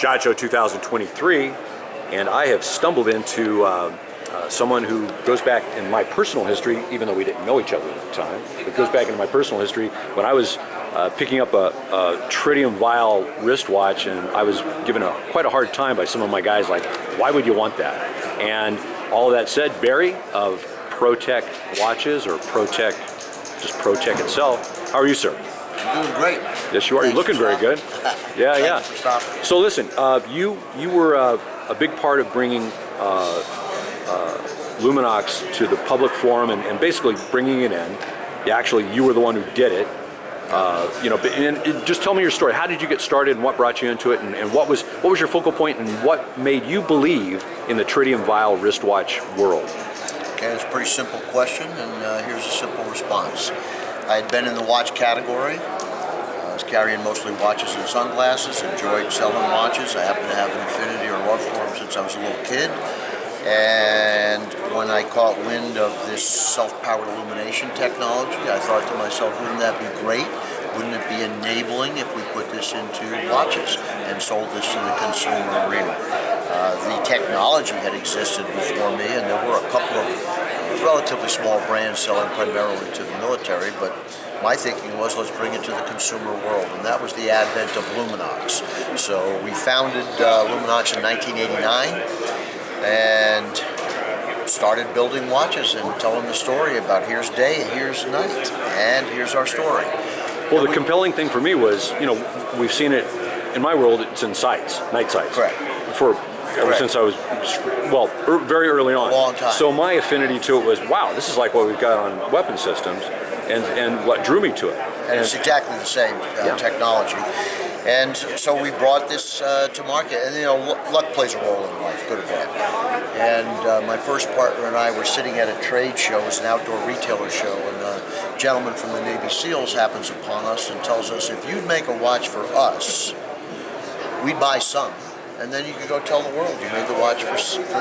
SHOT Show 2023, and I have stumbled into someone who goes back in my personal history, even though we didn't know each other at the time. It goes back into my personal history when I was picking up a Tritium Vial wristwatch, and I was given quite a hard time by some of my guys, like, why would you want that? And all of that said, Barry of Protek watches, or Protek, just Protek itself. How are you, sir? I'm doing great. Yes, you are. You're looking very good. Yeah, yeah. So listen, you were a big part of bringing Luminox to the public forum and basically bringing it in. Actually, you were the one who did it. And just tell me your story. How did you get started, and what brought you into it, and what was your focal point, and what made you believe in the Tritium Vial wristwatch world? Okay, it's a pretty simple question, and here's a simple response. I had been in the watch category. I was carrying mostly watches and sunglasses, enjoyed selling watches. I happen to have an affinity or love for them since I was a little kid. And when I caught wind of this self-powered illumination technology, I thought to myself, wouldn't that be great? Wouldn't it be enabling if we put this into watches and sold this to the consumer arena? The technology had existed before me, and there were a couple of relatively small brands selling primarily to the military, but my thinking was, let's bring it to the consumer world, and that was the advent of Luminox. So we founded Luminox in 1989 and started building watches and telling the story about here's day, here's night, and here's our story. Well, the compelling thing for me was, we've seen it in my world. It's in sights, night sights. Correct. Ever since I was, very early on. A long time. So my affinity to it was, wow, this is like what we've got on weapon systems, and what drew me to it. And it's exactly the same technology. And so we brought this to market, and luck plays a role in life, good or bad. And my first partner and I were sitting at a trade show, it was an outdoor retailer show, and a gentleman from the Navy SEALs happens upon us and tells us, if you'd make a watch for us, we'd buy some, and then you could go tell the world you made the watch for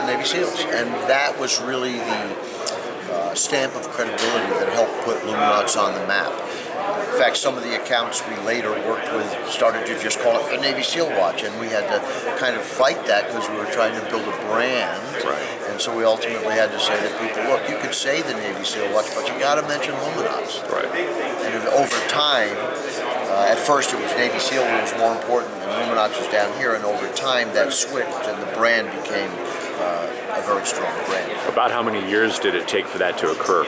Navy SEALs. And that was really the stamp of credibility that helped put Luminox on the map. In fact, some of the accounts we later worked with started to just call it a Navy SEAL watch, and we had to kind of fight that because we were trying to build a brand. Right. And so we ultimately had to say to people, look, you could say the Navy SEAL watch, but you got to mention Luminox. Right. And over time, at first it was Navy SEAL who was more important, and Luminox was down here, and over time that switched, and the brand became a very strong brand. About how many years did it take for that to occur?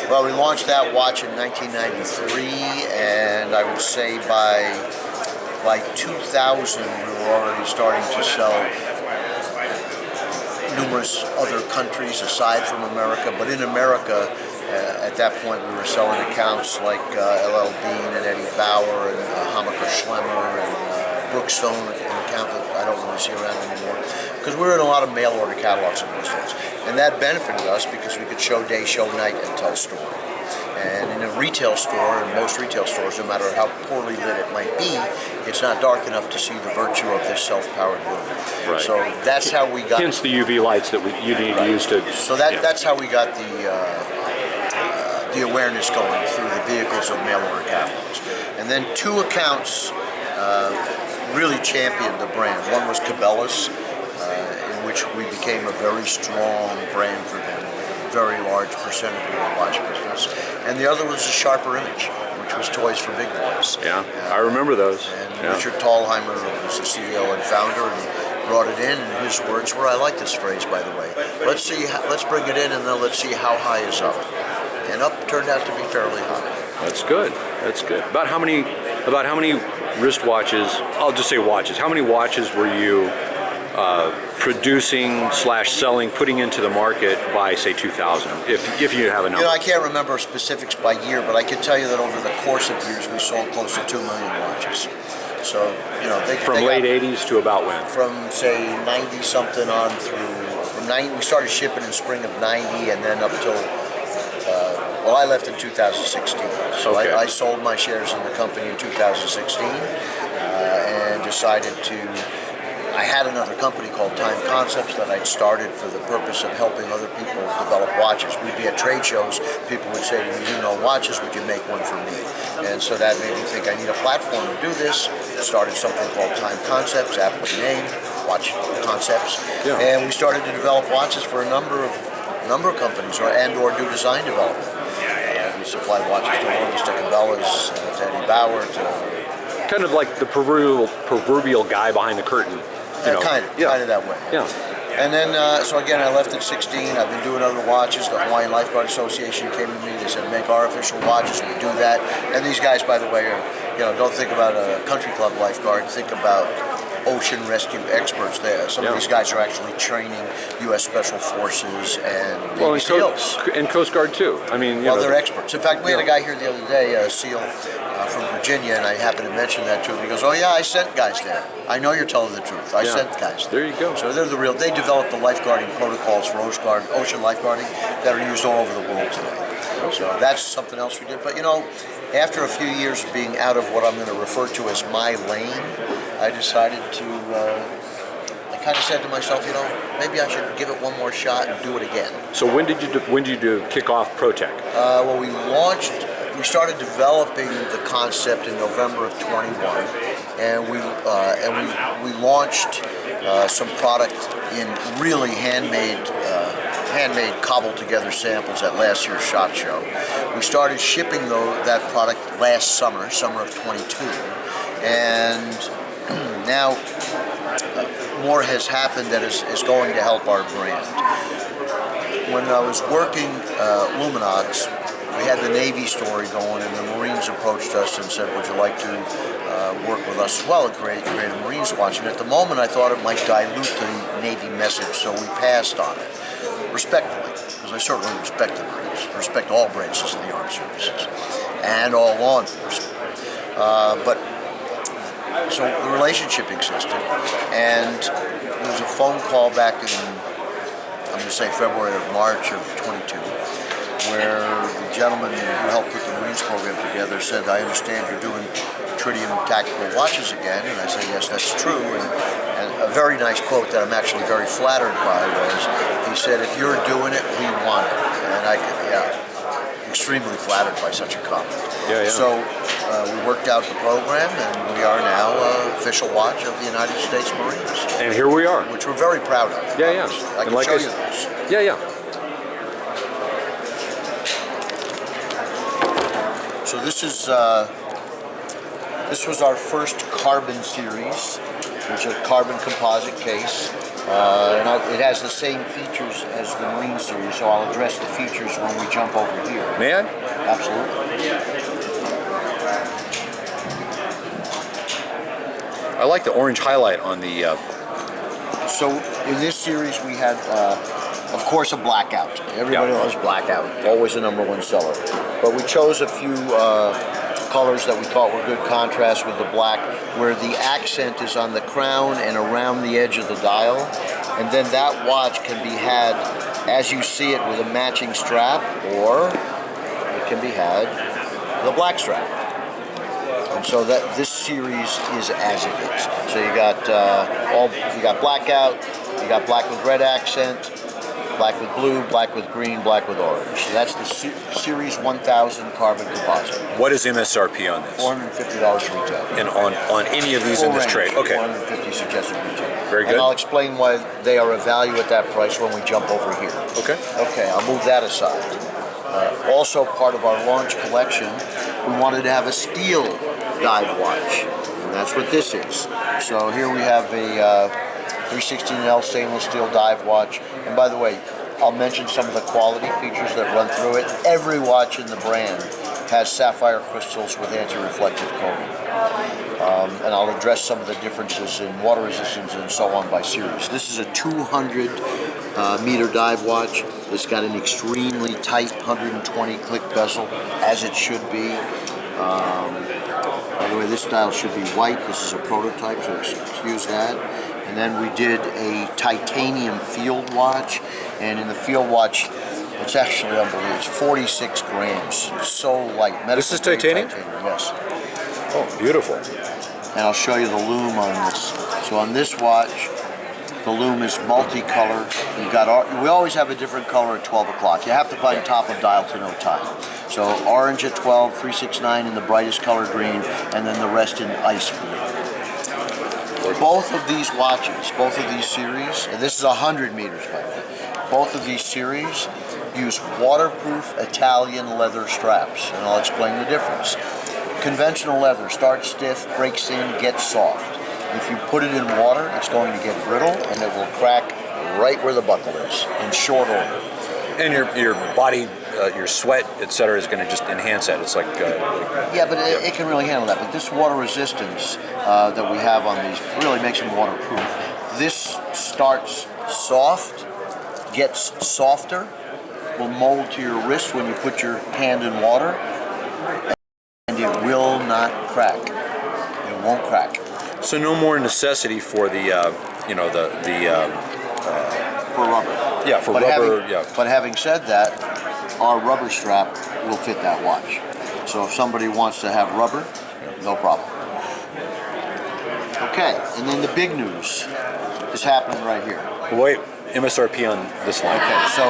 Well, we launched that watch in 1993, and I would say by 2000 we were already starting to sell numerous other countries aside from America. But in America, at that point, we were selling accounts like LL Bean and Eddie Bauer and Hammacher Schlemmer and Brookstone, an account that I don't really see around anymore, because we were in a lot of mail order catalogs in those days. And that benefited us because we could show day, show night, and tell a story. And in a retail store, in most retail stores, no matter how poorly lit it might be, it's not dark enough to see the virtue of this self-powered lumen. Right. So that's how we got... Hence the UV lights that you need to use to... So that's how we got the awareness going through the vehicles of mail order catalogs. And then two accounts really championed the brand. One was Cabela's, in which we became a very strong brand for them, with a very large percentage of the watch business. And the other was a Sharper Image, which was toys for big boys. Yeah, I remember those. And Richard Thalheimer was the CEO and founder, and brought it in, and his words were, I like this phrase, by the way, let's bring it in, and then let's see how high is up. And up turned out to be fairly high. That's good. That's good. About how many wristwatches? I'll just say watches. How many watches were you producing / selling, putting into the market by, say, 2000? If you have a number. I can't remember specifics by year, but I can tell you that over the course of years, we sold close to 2 million watches. So, from late 80s to about when? From, say, 90 something on through. From 90, we started shipping in spring of 90, and then up till. I left in 2016, so okay. I sold my shares in the company in 2016 and decided to, I had another company called Time Concepts that I'd started for the purpose of helping other people develop watches. We'd be at trade shows, people would say to me, you know watches, would you make one for me? And so that made me think I need a platform to do this, started something called Time Concepts, aptly named, Watch Concepts, Yeah. and we started to develop watches for a number of companies, or do design development. We supplied watches to Orbis, to Cabela's, to Eddie Bauer, to Kind of like the proverbial guy behind the curtain. You know. kind of that way. Yeah. And then, so again, I left at 16. I've been doing other watches. The Hawaiian Lifeguard Association came to me. They said, make our official watches. We do that. And these guys, by the way, are, don't think about a country club lifeguard. Think about ocean rescue experts there. Some of these guys are actually training U.S. Special Forces and Navy SEALs. And Coast Guard too. I mean, they're experts. In fact, we had a guy here the other day, a SEAL from Virginia, and I happened to mention that to him. He goes, "Oh yeah, I sent guys there. I know you're telling the truth. I sent guys there." There you go. So they're the real. They developed the lifeguarding protocols for ocean lifeguarding that are used all over the world today. So that's something else we did. But after a few years of being out of what I'm going to refer to as my lane, I decided to. I kind of said to myself, maybe I should give it one more shot and do it again. So when did you kick off Protek? Well, we started developing the concept in November of 21, and we launched some product in really handmade cobbled together samples at last year's SHOT Show. We started shipping that product last summer of 22, and now more has happened that is going to help our brand. When I was working Luminox, we had the Navy story going, and the Marines approached us and said, would you like to work with us as well and create a Marines watch? And at the moment I thought it might dilute the Navy message, so we passed on it. Respectfully, because I certainly respect the Marines, respect all branches of the armed services, and all law enforcement. So the relationship existed, and there was a phone call back in, I'm going to say February or March of 22, where the gentleman who helped put the Marines program together said, I understand you're doing Tritium tactical watches again, and I said, yes, that's true, and a very nice quote that I'm actually very flattered by was, he said, if you're doing it, we want it, and I could, extremely flattered by such a comment. So we worked out the program, and we are now official watch of the United States Marines. And here we are. Which we're very proud of. I can show you those. So this was our first carbon series, which is a carbon composite case. And it has the same features as the Marine series, so I'll address the features when we jump over here. May I? Absolutely. I like the orange highlight on the... So in this series we had, of course, a blackout. Everybody loves blackout, always a #1 seller. But we chose a few colors that we thought were good contrast with the black, where the accent is on the crown and around the edge of the dial, and then that watch can be had as you see it with a matching strap, or it can be had with a black strap. And so that this series is as it is. So you got blackout, you got black with red accent, black with blue, black with green, black with orange. So that's the Series 1000 carbon composite. What is MSRP on this? $450 retail. And on any of these in this trade? Okay. 450 suggested retail. Very good. And I'll explain why they are a value at that price when we jump over here. Okay. Okay, I'll move that aside. Also part of our launch collection, we wanted to have a steel dive watch. And that's what this is. So here we have a 316L stainless steel dive watch. And by the way, I'll mention some of the quality features that run through it. Every watch in the brand has sapphire crystals with anti-reflective coating. And I'll address some of the differences in water resistance and so on by series. This is a 200 meter dive watch. It's got an extremely tight 120 click bezel, as it should be. By the way, this dial should be white. This is a prototype, so excuse that. And then we did a titanium field watch, and in the field watch, it's actually unbelievable. It's 46 grams. It's so light. This is titanium? Yes. Oh, beautiful. And I'll show you the lume on this. So on this watch, the lume is multicolored. We always have a different color at 12 o'clock. You have to find top of dial to know time. So orange at 12, 369 in the brightest color green, and then the rest in ice blue. Both of these watches, both of these series, and this is 100 meters by the way, both of these series use waterproof Italian leather straps, and I'll explain the difference. Conventional leather starts stiff, breaks in, gets soft. If you put it in water, it's going to get brittle and it will crack right where the buckle is in short order. And your body, your sweat, etc., is going to just enhance that. It's like yeah, but it can really handle that. But this water resistance that we have on these really makes them waterproof. This starts soft, gets softer, will mold to your wrist when you put your hand in water, and it will not crack. It won't crack. So no more necessity for the For rubber. Yeah, for but rubber. But having said that, our rubber strap will fit that watch. So if somebody wants to have rubber, no problem. Okay, and then the big news is happening right here. Wait, MSRP on this line. Okay, so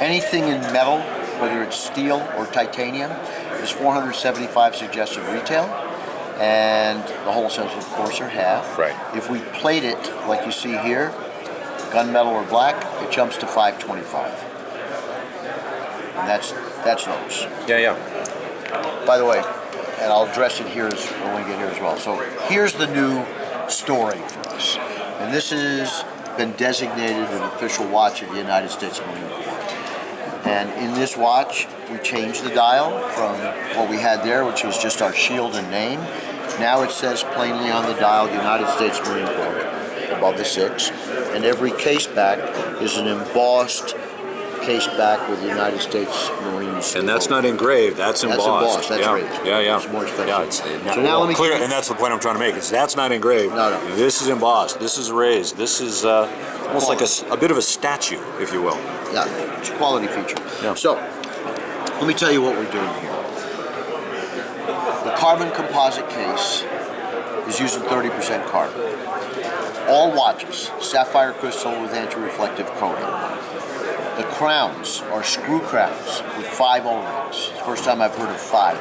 anything in metal, whether it's steel or titanium, is $475 suggested retail, and the wholesales, of course, are half. Right. If we plate it, like you see here, gunmetal or black, it jumps to $525. And that's those. Yeah. By the way, and I'll address it here when we get here as well. So here's the new story for us. And this has been designated an official watch of the United States Marine Corps. And in this watch, we changed the dial from what we had there, which was just our shield and name. Now it says plainly on the dial, United States Marine Corps, above the 6. And every case back is an embossed case back with the United States Marines. And that's not engraved, that's embossed. That's raised. Yeah. It's more expensive. Yeah, it's so now let me clear, and that's the point I'm trying to make. That's not engraved. No. This is embossed. This is raised. This is almost like a bit of a statue, if you will. Yeah, it's a quality feature. Yeah. So, let me tell you what we're doing here. The carbon composite case is using 30% carbon. All watches, sapphire crystal with anti-reflective coating. The crowns are screw crowns with 5 O-rings. It's the first time I've heard of 5.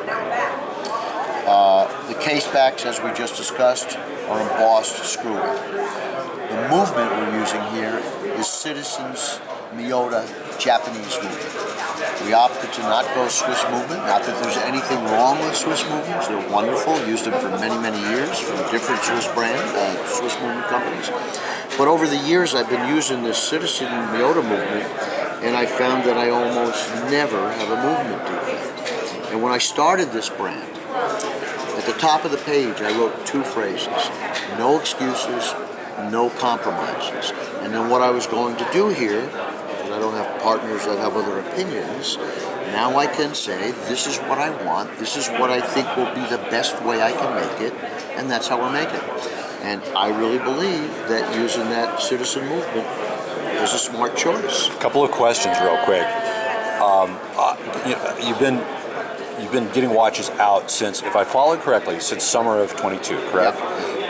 The case backs, as we just discussed, are embossed screw-in. The movement we're using here is Citizens Miyota Japanese movement. We opted to not go Swiss movement. Not that there's anything wrong with Swiss movements. They're wonderful. Used them for many, many years from different Swiss movement companies. But over the years, I've been using this Citizen Miyota movement, and I found that I almost never have a movement defect. And when I started this brand, at the top of the page, I wrote 2 phrases: no excuses, no compromises. And then what I was going to do here, because I don't have partners that have other opinions, now I can say, this is what I want, this is what I think will be the best way I can make it, and that's how we're making it. And I really believe that using that citizen movement is a smart choice. A couple of questions real quick. You've been getting watches out since, if I followed correctly, since summer of 22, correct? Yep.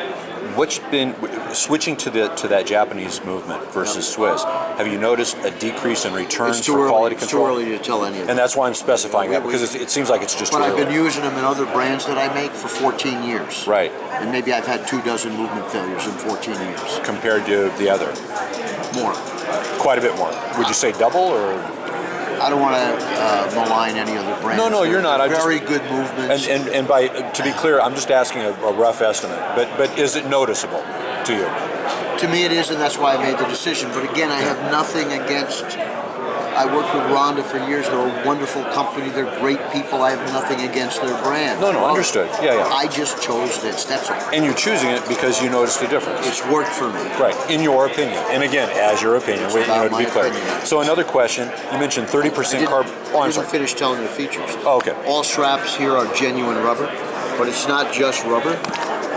What's been switching to that Japanese movement versus Swiss? Have you noticed a decrease in returns for quality control? It's too early to tell any of that. And that's why I'm specifying that, because it seems like it's just. But I've been using them in other brands that I make for 14 years. Right. And maybe I've had 24 movement failures in 14 years. Compared to the other. More. Quite a bit more. Would you say double or? I don't want to malign any other brands. No, you're not. Very good movements. And by to be clear, I'm just asking a rough estimate. But is it noticeable to you? To me, it is, and that's why I made the decision. But again, I have nothing against. I worked with Rhonda for years. They're a wonderful company. They're great people. I have nothing against their brand. No, understood. Yeah. I just chose this. That's all. And you're choosing it because you noticed a difference. It's worked for me. Right, in your opinion. And again, as your opinion, to be clear. Opinion. So another question, you mentioned 30% carbon. I didn't finish telling you the features. Oh, okay. All straps here are genuine rubber, but it's not just rubber.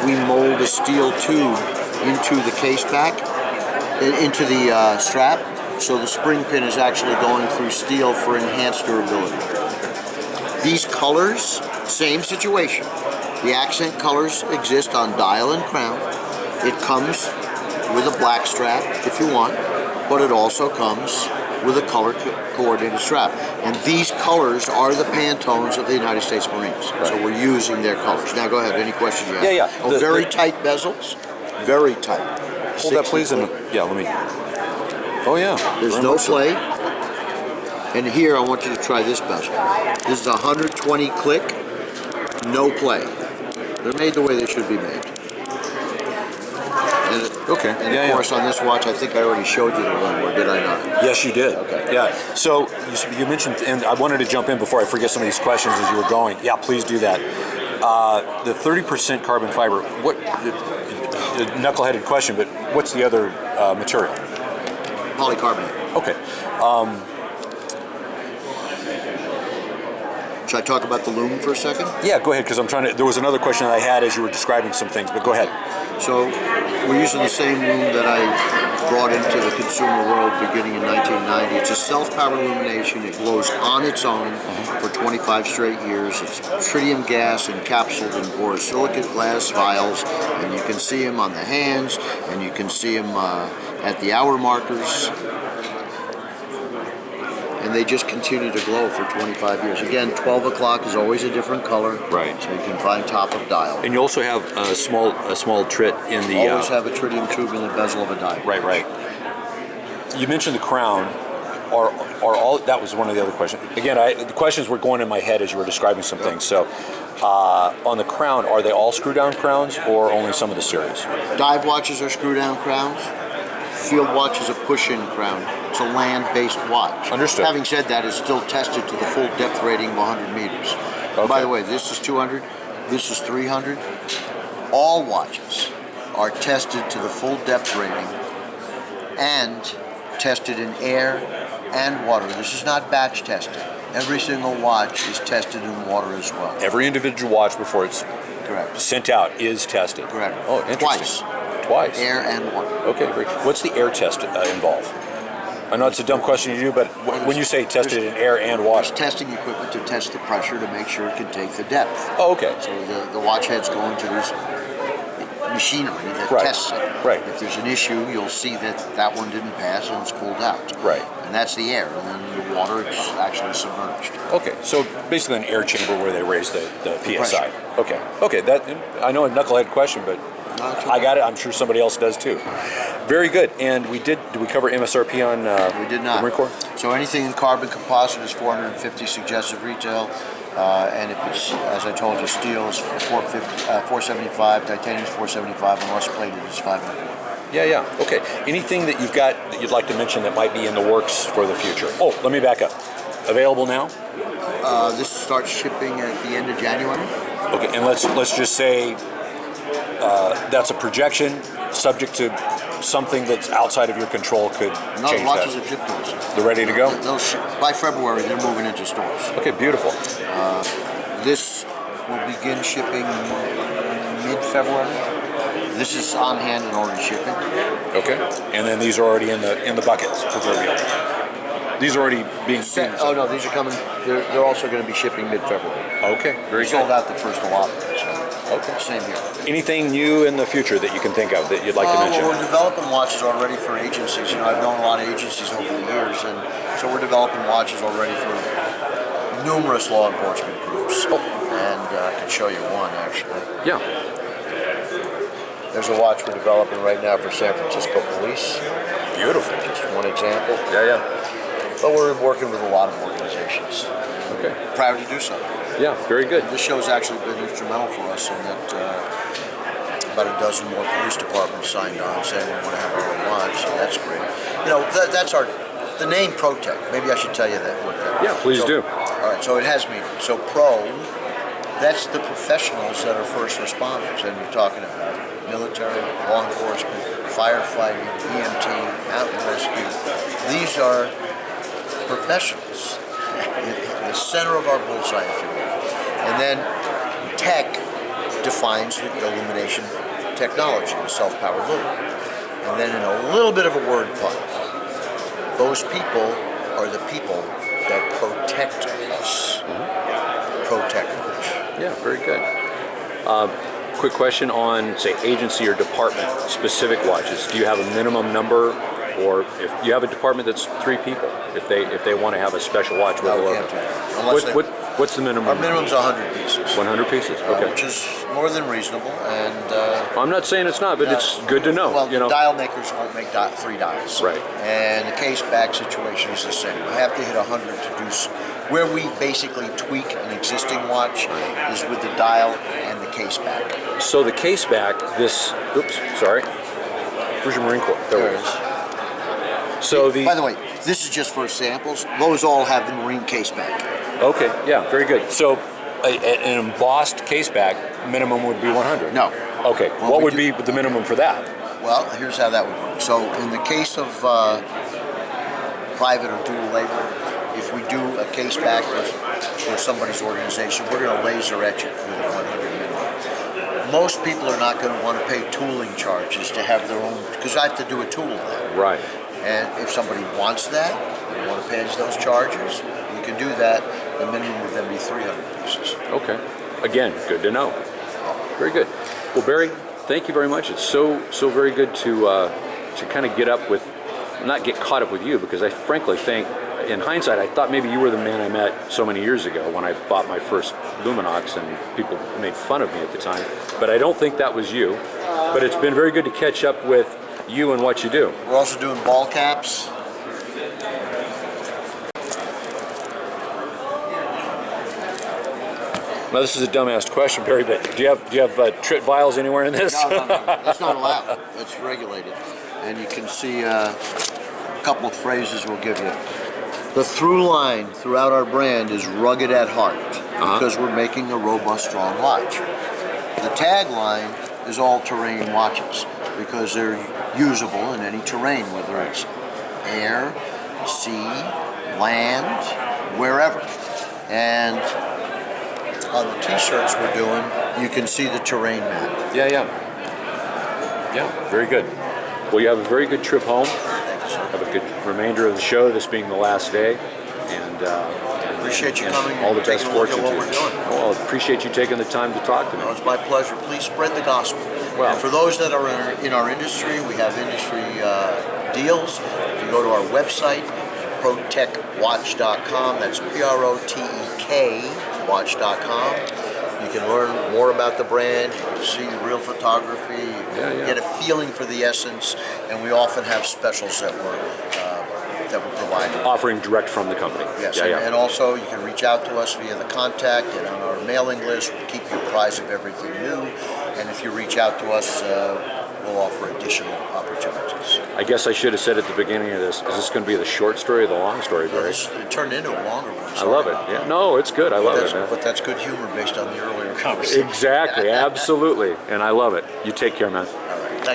We mold a steel tube into the case back, into the strap, so the spring pin is actually going through steel for enhanced durability. These colors, same situation. The accent colors exist on dial and crown. It comes with a black strap if you want, but it also comes with a color coordinated strap. And these colors are the Pantones of the United States Marines. Right. So we're using their colors. Now go ahead, any questions you have? Yeah. Very tight bezels. Very tight. Hold that, please, and yeah, let me. Oh yeah. There's very no much so. play. And here, I want you to try this bezel. This is 120 click, no play. They're made the way they should be made. And Okay. And of course, on this watch, I think I already showed you the one, or did I not? Yes, you did. Okay. Yeah. So you mentioned, and I wanted to jump in before I forget some of these questions as you were going. Yeah, please do that. The 30% carbon fiber. What? A knuckleheaded question, but what's the other material? Polycarbonate. Okay. Should I talk about the lumen for a second? Yeah, go ahead, because I'm trying to. There was another question that I had as you were describing some things, but go ahead. So we're using the same lumen that I brought into the consumer world beginning in 1990. It's a self-powered illumination. It glows on its own for 25 straight years. It's tritium gas encapsulated in borosilicate glass vials, and you can see them on the hands, and you can see them at the hour markers. And they just continue to glow for 25 years. Again, 12 o'clock is always a different color. Right. So you can find top of dial. And you also have a small trit in the. Always have a tritium tube in the bezel of a dial. Right, right. You mentioned the crown. Are all that was one of the other questions. Again, the questions were going in my head as you were describing some things. So, on the crown, are they all screw-down crowns or only some of the series? Dive watches are screw-down crowns. Field watch is a push-in crown. It's a land-based watch. Understood. Having said that, it's still tested to the full depth rating of 100 meters. Okay. By the way, this is 200, this is 300. All watches are tested to the full depth rating and tested in air and water. This is not batch tested. Every single watch is tested in water as well. Every individual watch before it's Correct. sent out is tested. Correct. Oh, interesting. Twice. Air and water. Okay, great. What's the air test involved? I know it's a dumb question to do, but when you say tested in air and water. There's testing equipment to test the pressure to make sure it can take the depth. Oh, okay. So the watch heads go into this machinery that Right. tests it. Right. If there's an issue, you'll see that one didn't pass and it's pulled out. Right. And that's the air. And then the water, it's actually submerged. Okay, so basically an air chamber where they raise the PSI. Pressure. Okay, okay. That I know a knucklehead question, but No, it's I okay. got it. I'm sure somebody else does too. Very good. And did we cover MSRP on We did not. the Marine Corps? So anything in carbon composite is $450 suggested retail. And if it's, as I told you, steel is $475, titanium is $475, unless plated is $500. Yeah, yeah. Okay. Anything that you've got that you'd like to mention that might be in the works for the future? Oh, let me back up. Available now? This starts shipping at the end of January. Okay, and let's just say that's a projection, subject to something that's outside of your control could No, change watches that. are shipped to us. They're ready to go? By February, they're moving into stores. Okay, beautiful. This will begin shipping mid-February. This is on hand and already shipping. Okay, and then these are already in the buckets, proverbial. These are already being sent. Oh no, these are coming. They're also going to be shipping mid-February. Okay, very We sold good. out the first allotment. So Okay. same here. Anything new in the future that you can think of that you'd like to mention? Well, we're developing watches already for agencies. You know, I've known a lot of agencies over the years, and so we're developing watches already for numerous law enforcement groups. Oh. And I can show you one actually. Yeah. There's a watch we're developing right now for San Francisco Police. Beautiful. Just one example. Yeah, But we're working with a lot of organizations. yeah. Okay. Proud to do so. Yeah, very good. This show's actually been instrumental for us in that about a dozen more police departments signed on saying we want to have our own watch, so that's great. You know, that's the name Protek. Maybe I should tell you that. What that Yeah, please do. All right, so it has meaning. So pro, that's the professionals that are first responders, and you're talking about military, law enforcement, firefighting, EMT, mountain rescue. These are professionals in the center of our bullseye, if you will. And then tech defines the illumination technology, the self-powered lumen. And then in a little bit of a word pun, those people are the people that protect us. Protect us. Yeah, very good. Quick question on, say, agency or department specific watches. Do you have a minimum number, or if you have a department that's 3 people, if they want to have a special watch with No, a we logo? can't do that. Unless What's the minimum? Our minimum's 100 pieces. 100 pieces. Okay. Which is more than reasonable, and I'm not saying it's not, but it's good to know. well, you know. the dial makers won't make 3 dials. Right. And the case back situation is the same. I have to hit 100 to do where we basically tweak an existing watch is with the dial and the case back. So the case back, oops, sorry. Where's your Marine Corps? There it is. So By the way, this is just for samples. Those all have the Marine case back. Okay, yeah, very good. So an embossed case back minimum would be 100? No. Okay, Well, what we would be the minimum for that? Well, here's how that would work. So in the case of private or dual label, if we do a case back for somebody's organization, we're going to laser etch it with a 100 minimum. Most people are not going to want to pay tooling charges to have their own, because I have to do a tool then. Right. And if somebody wants that, they want to pay those charges, we can do that. The minimum would then be 300 pieces. Okay. Again, good to know. Very good. Well, Barry, thank you very much. It's so very good to kind of not get caught up with you, because I frankly think, in hindsight, I thought maybe you were the man I met so many years ago when I bought my first Luminox, and people made fun of me at the time. But I don't think that was you. But it's been very good to catch up with you and what you do. We're also doing ball caps. Now, this is a dumbass question, Barry, but do you have Trit vials anywhere in this? No. That's not allowed. It's regulated. And you can see a couple of phrases we'll give you. The through line throughout our brand is rugged at heart, because we're making a robust, strong watch. The tagline is all-terrain watches, because they're usable in any terrain, whether it's air, sea, land, wherever. And on the t-shirts we're doing, you can see the terrain map. Yeah, very good. Well, you have a very good trip home. Have a good remainder of the show, this being the last day. And Appreciate you coming all the and best taking a look at fortune what to we're you. doing. Well, I appreciate you taking the time to talk to me. No, it's my pleasure. Please spread the gospel. Well, and for those that are in our industry, we have industry deals. If you go to our website, protekwatch.com, that's Protek watch.com. You can learn more about the brand, you can see real photography, you can get a feeling for the essence, and we often have specials that we're providing. Offering direct from the company. Yes, and also you can reach out to us via the contact and on our mailing list. We'll keep you apprised of everything new, and if you reach out to us, we'll offer additional opportunities. I guess I should have said at the beginning of this, is this going to be the short story or the long story, Barry? It turned into a longer one. I love it. Yeah, no, it's good. I love it, man. But that's good humor based on the earlier conversation. Exactly, absolutely, and I love it. You take care, man.